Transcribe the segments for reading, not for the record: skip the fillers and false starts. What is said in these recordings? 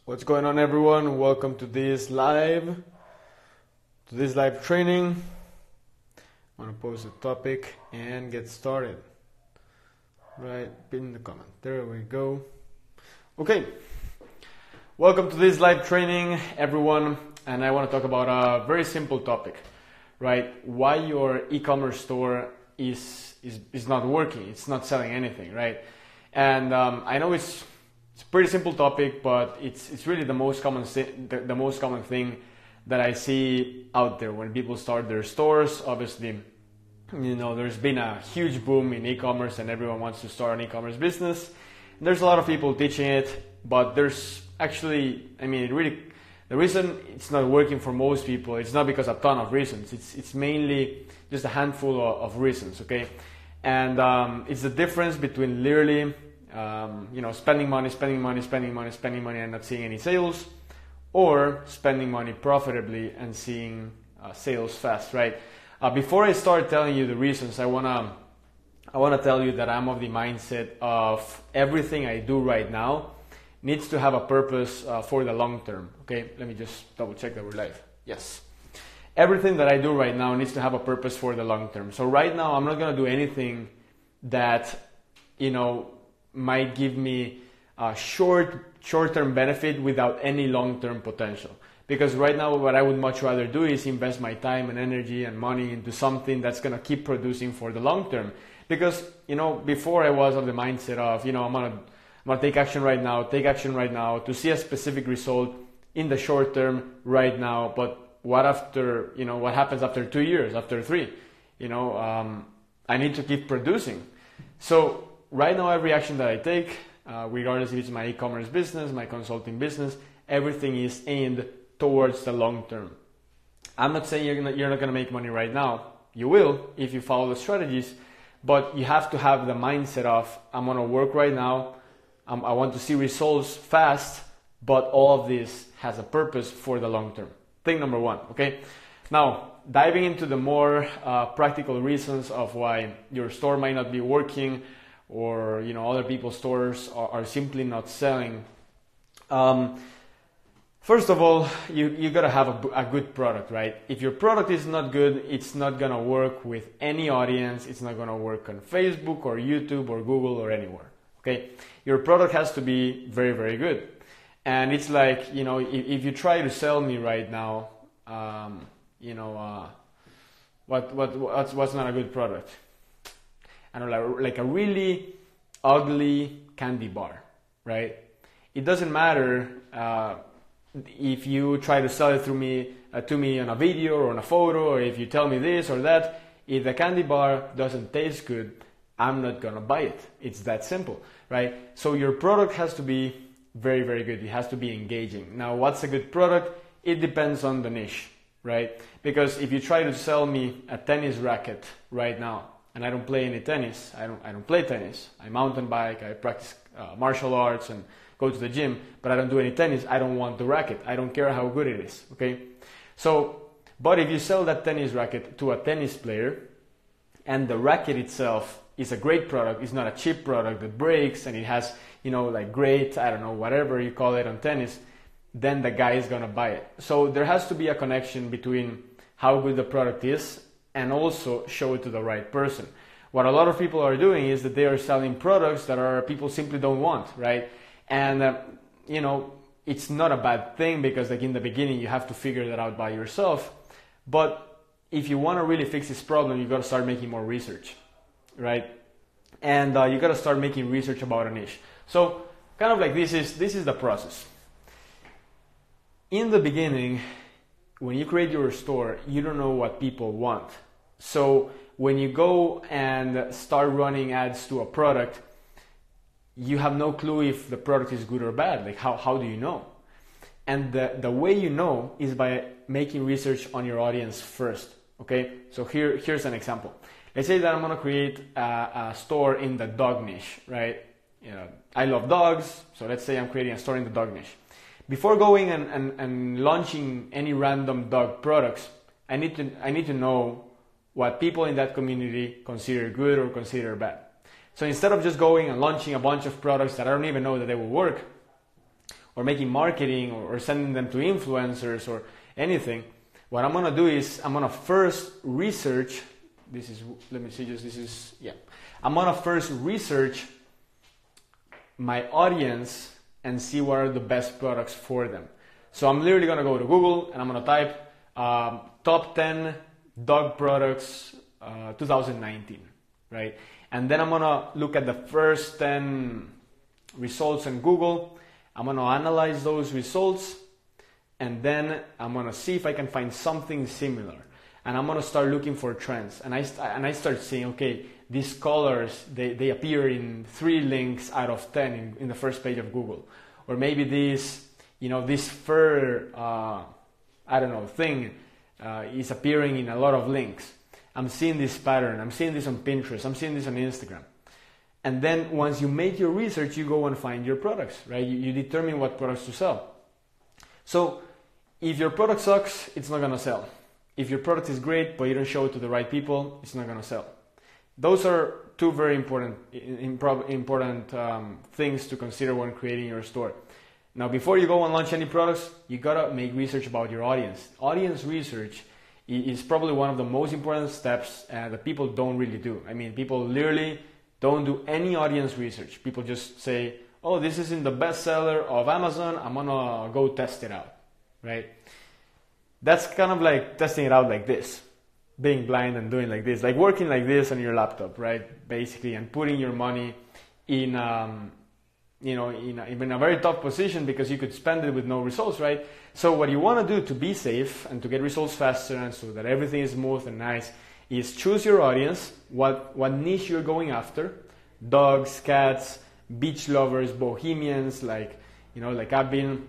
What's going on, everyone? Welcome to this live training. I want to post a topic and get started. Right, pin the comment. There we go. Okay, welcome to this live training, everyone. And I want to talk about a very simple topic, right? Why your e-commerce store is not working. It's not selling anything, right? And I know it's a pretty simple topic, but it's really the most common thing that I see out there when people start their stores. Obviously, there's been a huge boom in e-commerce and everyone wants to start an e-commerce business. And there's a lot of people teaching it, but there's actually, the reason it's not working for most people, it's not because a ton of reasons. It's mainly just a handful of reasons, okay? And it's the difference between literally spending money and not seeing any sales, or spending money profitably and seeing sales fast, right? Before I start telling you the reasons, I wanna tell you that I'm of the mindset of everything I do right now needs to have a purpose for the long term. Okay, let me just double check that we're live. Yes. Everything that I do right now needs to have a purpose for the long term. So right now, I'm not gonna do anything that, might give me a short-term benefit without any long-term potential. Because right now, what I would much rather do is invest my time and energy and money into something that's gonna keep producing for the long term. Because, before I was of the mindset of, I'm gonna take action right now to see a specific result in the short term right now. But what happens after 2 years, after 3? I need to keep producing. So right now, every action that I take, regardless if it's my e-commerce business, my consulting business, everything is aimed towards the long term. I'm not saying you're not going to make money right now. You will if you follow the strategies, but you have to have the mindset of, I'm going to work right now. I want to see results fast, but all of this has a purpose for the long term. Thing number one, okay? Now, diving into the more practical reasons of why your store might not be working, or other people's stores are simply not selling. First of all, you gotta have a good product, right? If your product is not good, it's not gonna work with any audience. It's not gonna work on Facebook or YouTube or Google or anywhere. Okay, your product has to be very, very good. And it's like, if you try to sell me right now, what's not a good product? I don't know, like a really ugly candy bar, right? It doesn't matter if you try to sell it to me on a video or on a photo, or if you tell me this or that. If the candy bar doesn't taste good, I'm not gonna buy it. It's that simple, right? So your product has to be very, very good. It has to be engaging. Now, what's a good product? It depends on the niche, right? Because if you try to sell me a tennis racket right now, and I don't play any tennis, I don't play tennis. I mountain bike, I practice martial arts and go to the gym, but I don't do any tennis. I don't want the racket. I don't care how good it is, okay? So, but if you sell that tennis racket to a tennis player, and the racket itself is a great product, it's not a cheap product that breaks, and it has, great, whatever you call it on tennis, then the guy is gonna buy it. So there has to be a connection between how good the product is and also show it to the right person. What a lot of people are doing is that they are selling products that people simply don't want, right? And, it's not a bad thing, because in the beginning, you have to figure that out by yourself. But if you want to really fix this problem, you got to start making more research, right? And you got to start making research about a niche. So kind of like this is the process. In the beginning, when you create your store, you don't know what people want. So when you go and start running ads to a product, you have no clue if the product is good or bad. Like how do you know? And the way you know is by making research on your audience first. Okay, so here's an example. Let's say that I'm gonna create a store in the dog niche, right? I love dogs, so let's say I'm creating a store in the dog niche. Before going and launching any random dog products, I need to know what people in that community consider good or consider bad. So instead of just going and launching a bunch of products that I don't even know that they will work, or making marketing or sending them to influencers or anything, what I'm gonna do is I'm gonna first research. This is, let me see, just this is, yeah. I'm gonna first research my audience and see what are the best products for them. So I'm literally gonna go to Google and I'm gonna type top 10 dog products 2019, right? And then I'm gonna look at the first 10 results on Google. I'm gonna analyze those results, and then I'm gonna see if I can find something similar. And I'm gonna start looking for trends. And I start seeing, okay, these colors, they appear in 3 links out of 10 in the first page of Google. Or maybe this, this fur, thing is appearing in a lot of links. I'm seeing this pattern. I'm seeing this on Pinterest. I'm seeing this on Instagram. And then once you make your research, you go and find your products, right? You determine what products to sell. So if your product sucks, it's not going to sell. If your product is great, but you don't show it to the right people, it's not going to sell. Those are 2 very important things to consider when creating your store. Now, before you go and launch any products, you got to make research about your audience. Audience research is probably one of the most important steps that people don't really do. I mean, people literally don't do any audience research. People just say, oh, this is in the bestseller of Amazon, I'm gonna go test it out, right? That's kind of like testing it out like this, being blind and doing like this, like working like this on your laptop, right? Basically, and putting your money in, in a very tough position because you could spend it with no results, right? So what you want to do to be safe and to get results faster and so that everything is smooth and nice is choose your audience, what niche you're going after: dogs, cats, beach lovers, bohemians, like I've been,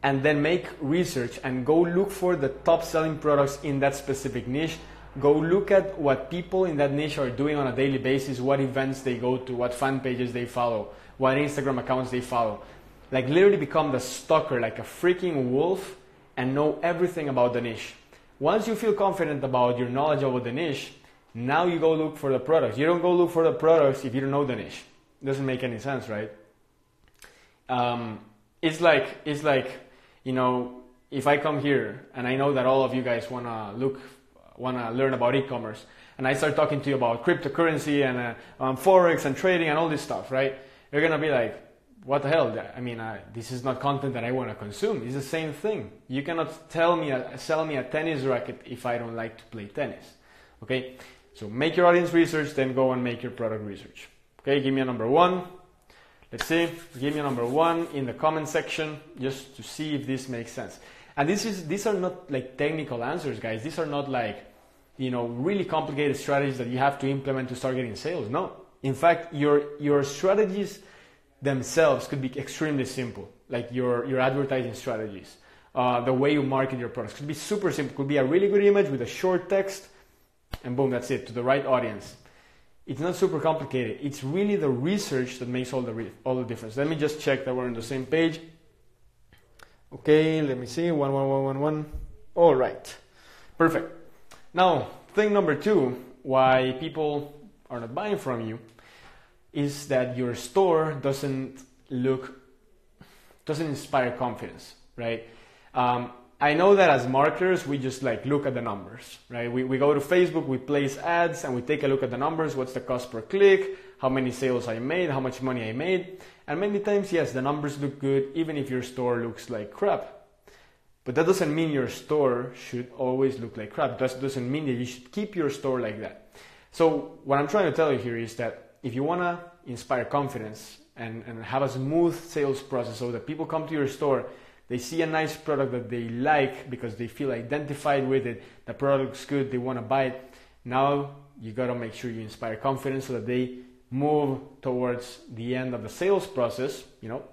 and then make research and go look for the top selling products in that specific niche. Go look at what people in that niche are doing on a daily basis, what events they go to, what fan pages they follow, what Instagram accounts they follow. Like literally become the stalker, like a freaking wolf, and know everything about the niche. Once you feel confident about your knowledge about the niche, now you go look for the products. You don't go look for the products if you don't know the niche. It doesn't make any sense, right? It's like if I come here and I know that all of you guys wanna learn about e-commerce, and I start talking to you about cryptocurrency and forex and trading and all this stuff, right? You're gonna be like, what the hell? I mean, this is not content that I want to consume. It's the same thing. You cannot sell me a tennis racket if I don't like to play tennis. Okay? So make your audience research, then go and make your product research. Okay, give me a number 1. Let's see. Give me a number 1 in the comment section just to see if this makes sense. And these are not like technical answers, guys. These are not like, really complicated strategies that you have to implement to start getting sales. No. In fact, your strategies themselves could be extremely simple, like your advertising strategies, the way you market your products could be super simple. Could be a really good image with a short text, and boom, that's it, to the right audience. It's not super complicated. It's really the research that makes all the difference. Let me just check that we're on the same page. Okay, let me see. 1. All right, perfect. Now, thing number 2, why people are not buying from you, is that your store doesn't inspire confidence, right? I know that as marketers, we just look at the numbers, right? We go to Facebook, we place ads, and we take a look at the numbers. What's the cost per click? How many sales I made? How much money I made? And many times, yes, the numbers look good, even if your store looks like crap. But that doesn't mean your store should always look like crap. That doesn't mean that you should keep your store like that. So what I'm trying to tell you here is that if you want to inspire confidence and have a smooth sales process so that people come to your store, they see a nice product that they like because they feel identified with it, the product's good, they want to buy it, now you got to make sure you inspire confidence so that they move towards the end of the sales process,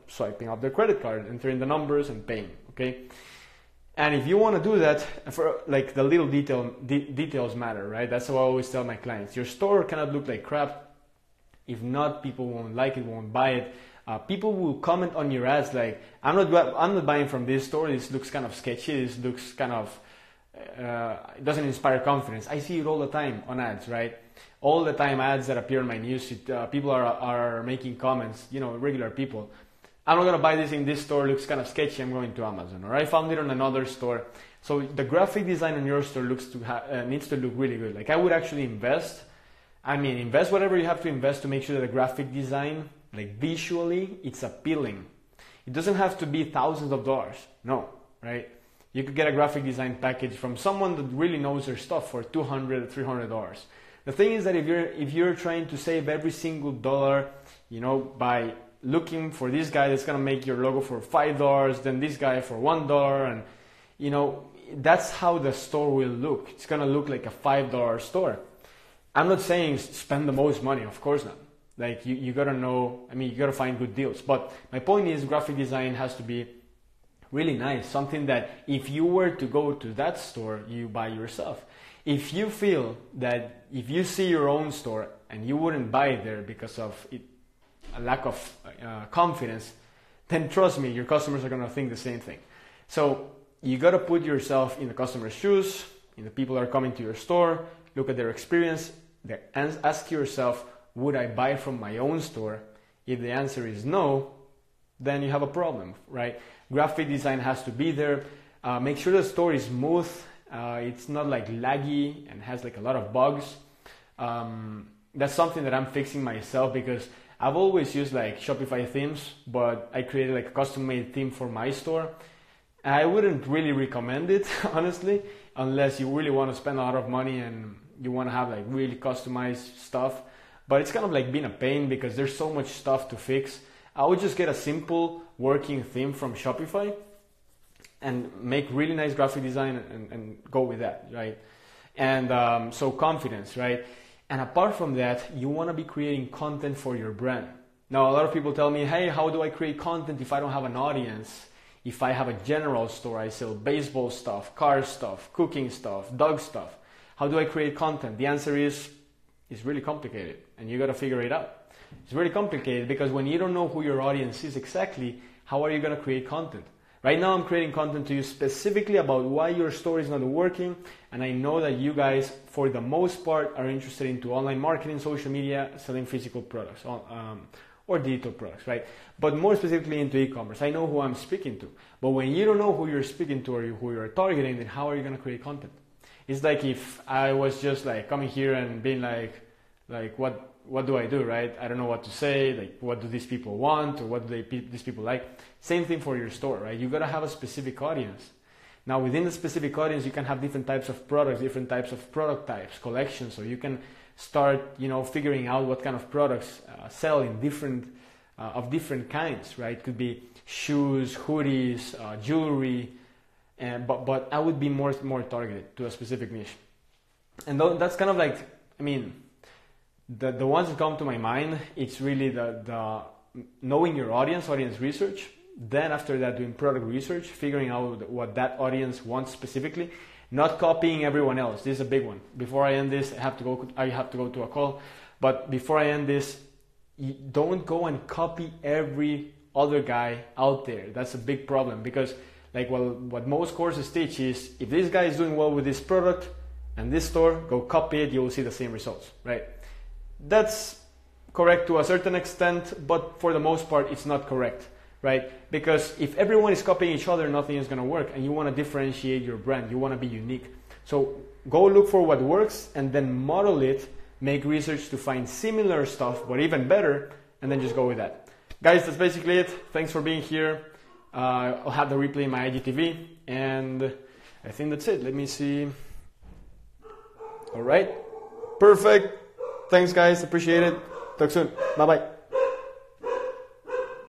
swiping up their credit card, entering the numbers and paying, okay? And if you want to do that, for the little details matter, right? That's what I always tell my clients. Your store cannot look like crap. If not, people won't like it, won't buy it. People will comment on your ads like, I'm not buying from this store. This looks kind of sketchy. This looks kind of, it doesn't inspire confidence. I see it all the time on ads, right? All the time ads that appear in my newsfeed, people are making comments, regular people. I'm not gonna buy this in this store, looks kind of sketchy, I'm going to Amazon, or I found it on another store. So the graphic design on your store needs to look really good. Like I would actually invest whatever you have to invest to make sure that the graphic design, like visually, it's appealing. It doesn't have to be thousands of dollars, no, right? You could get a graphic design package from someone that really knows their stuff for $200, $300. The thing is that if you're trying to save every single dollar, by looking for this guy that's gonna make your logo for $5, then this guy for $1, and that's how the store will look. It's gonna look like a $5 store. I'm not saying spend the most money, of course not. Like you gotta know, you gotta find good deals. But my point is, graphic design has to be really nice. Something that if you were to go to that store, you buy yourself. If you feel that if you see your own store and you wouldn't buy it there because of a lack of confidence, then trust me, your customers are gonna think the same thing. So you gotta put yourself in the customer's shoes, in the people that are coming to your store, look at their experience, and ask yourself, would I buy from my own store? If the answer is no, then you have a problem, right? Graphic design has to be there. Make sure the store is smooth. It's not like laggy and has like a lot of bugs. That's something that I'm fixing myself, because I've always used like Shopify themes, but I created like a custom-made theme for my store. I wouldn't really recommend it, honestly, unless you really want to spend a lot of money and you want to have like really customized stuff. But it's kind of like being a pain because there's so much stuff to fix. I would just get a simple working theme from Shopify and make really nice graphic design and go with that, right? And so confidence, right? And apart from that, you want to be creating content for your brand. Now, a lot of people tell me, hey, how do I create content if I don't have an audience? If I have a general store, I sell baseball stuff, car stuff, cooking stuff, dog stuff. How do I create content? The answer is, it's really complicated, and you got to figure it out. It's really complicated because when you don't know who your audience is exactly, how are you going to create content? Right now, I'm creating content to you specifically about why your store is not working, and I know that you guys, for the most part, are interested into online marketing, social media, selling physical products, or digital products, right? But more specifically into e-commerce. I know who I'm speaking to. But when you don't know who you're speaking to or who you're targeting, then how are you going to create content? It's like if I was just like coming here and being like what do I do, right? I don't know what to say, like what do these people want or what do these people like? Same thing for your store, right? You got to have a specific audience. Now within the specific audience, you can have different types of products, different types of product types, collections, so you can start, figuring out what kind of products sell in different kinds, right? Could be shoes, hoodies, jewelry, but I would be more targeted to a specific niche. And that's kind of like, the ones that come to my mind, it's really the knowing your audience research. Then after that, doing product research, figuring out what that audience wants specifically, not copying everyone else. This is a big one. Before I end this, I have to go to a call. But before I end this, don't go and copy every other guy out there. That's a big problem, because what most courses teach is, if this guy is doing well with this product and this store, go copy it, you will see the same results, right? That's correct to a certain extent, but for the most part, it's not correct, right? Because if everyone is copying each other, nothing is going to work, and you want to differentiate your brand. You want to be unique. So go look for what works and then model it, make research to find similar stuff, but even better, and then just go with that. Guys, that's basically it. Thanks for being here. I'll have the replay in my IGTV, and I think that's it. Let me see. All right. Perfect. Thanks, guys. Appreciate it. Talk soon. Bye-bye.